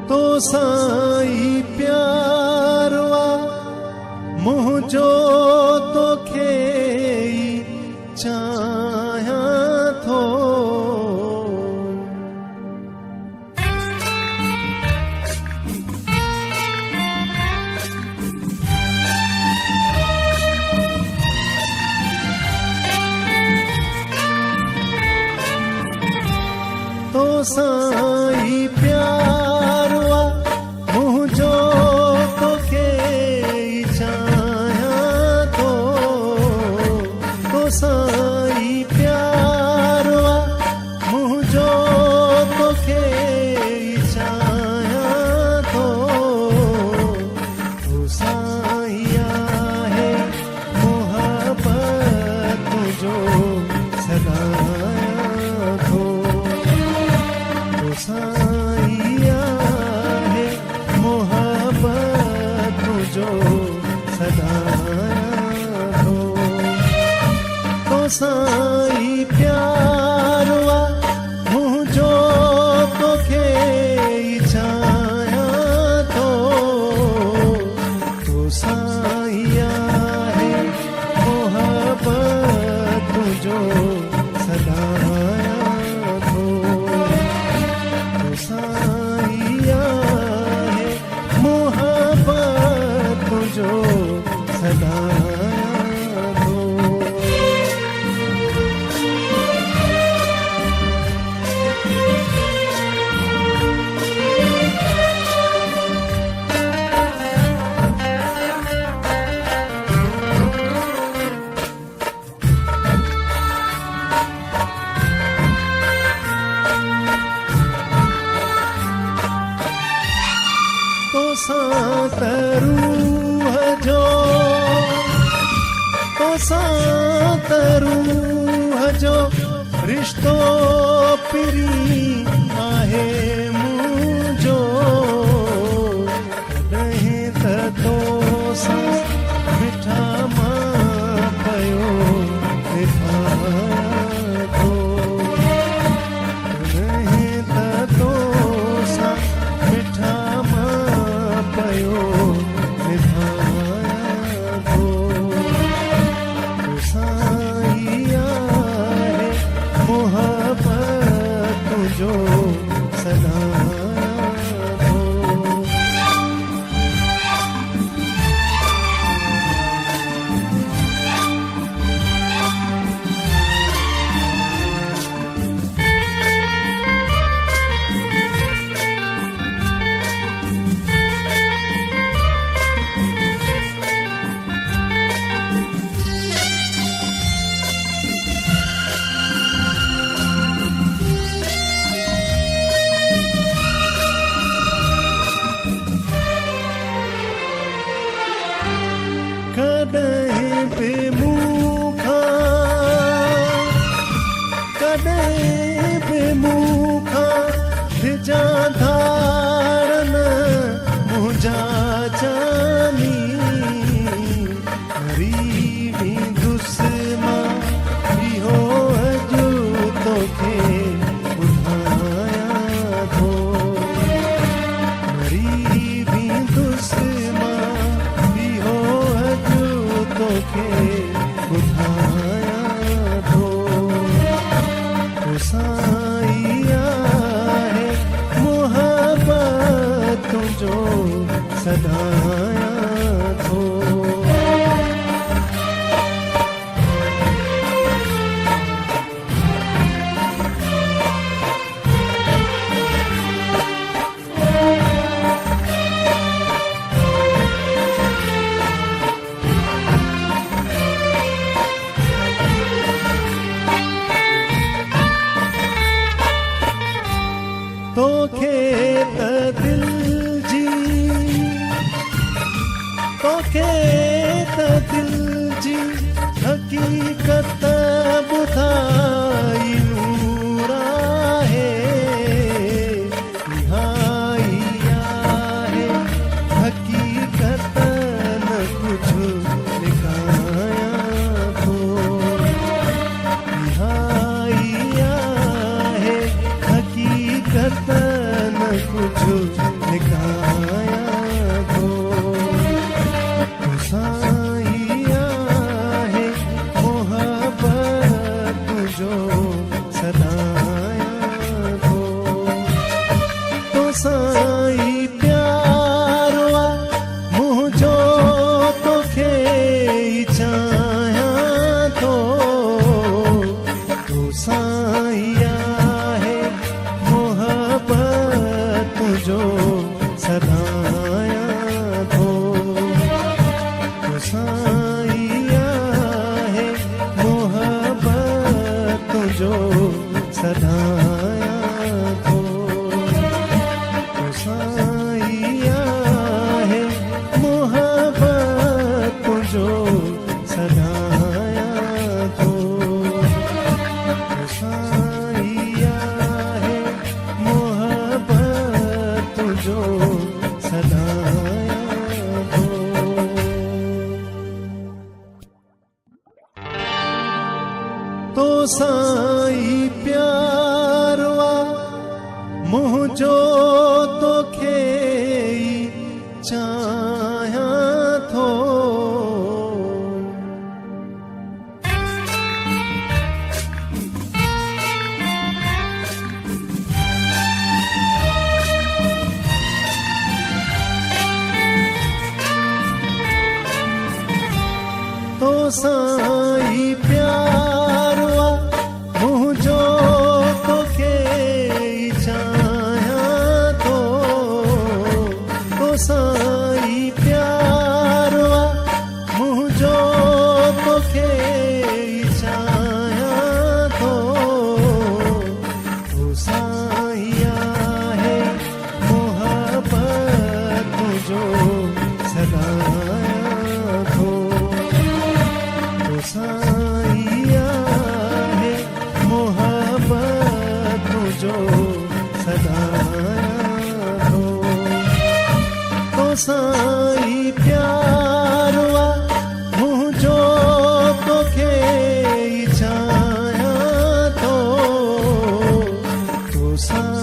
तो साईं प्यारवा मुझो तो खेई चाया थो। तो साईं प्यारवा मुझो तो खेई चाया थो। तो साईं प्यारवा मुझो तो खेई चाया थो। तो साईं आहे मोहब्बत जो सदाया थो। साईं आहे मोहब्बत जो सदाया थो। तो साईं प्यारवा मुझो तो खेई चाया थो। तो साईं आहे मोहब्बत जो सदाया थो। साईं आहे मोहब्बत जो सदाया थो। तो सात रूह जो तो सात रूह जो रिश्तो पिरी आहे मुझो। कॾहिं त तो सां मिठा मां पयो निभाया थो। कॾहिं त तो सां मिठा पयो निभाया थो। तो साईं आहे मोहब्बत जो सदाया थो। कॾहिं बि मूंखां डिॼा धारन मुंहिंजा जानी। ग़रीबी दुस्मां इहो अॼु तोखे ॿुधाया थो। ग़रीबी दुस्मां इहो अॼु तोखे ॿुधाया थो। तो साईं आहे मोहब्बत जो सदाया थो। तोखे त दिल जी तोखे त दिल जी हक़ीक़त ॿुधाई नूर आहे। इहाई आहे हक़ीक़त न कुझु लिखाया थो। इहाई आहे हक़ीक़त न न कुझु लिकाया थो तो साईं आहे मोहब्बत जो सदाया थो तो साईं प्यारो आहे मुंहिंजो तोखे ई चाहियां थो तो साईं आहे मोहब्बत जो सदाया थो तो साईं आहे मोहब्बत जो सदाया थो तो साईं आहे मोहब्बत जो सदाया थो तो साईं आहे मोहब्बत जो सदाया थो तो साईं प्यारो आहे मुंहिंजो तोखे ई चाहियां थो तो साईं प्यारो आहे मुंहिंजो तोखे ई चाहियां थो तो साईं प्यारो आहे मुंहिंजो तोखे ई चाहियां थो तो साईं आहे मोहब्बत जो सदाया थो तो साईं आहे मोहब्बत जो सदाया थो तो साईं प्यारो आहे मुंहिंजो तोखे ई चाहियां थो तो साईं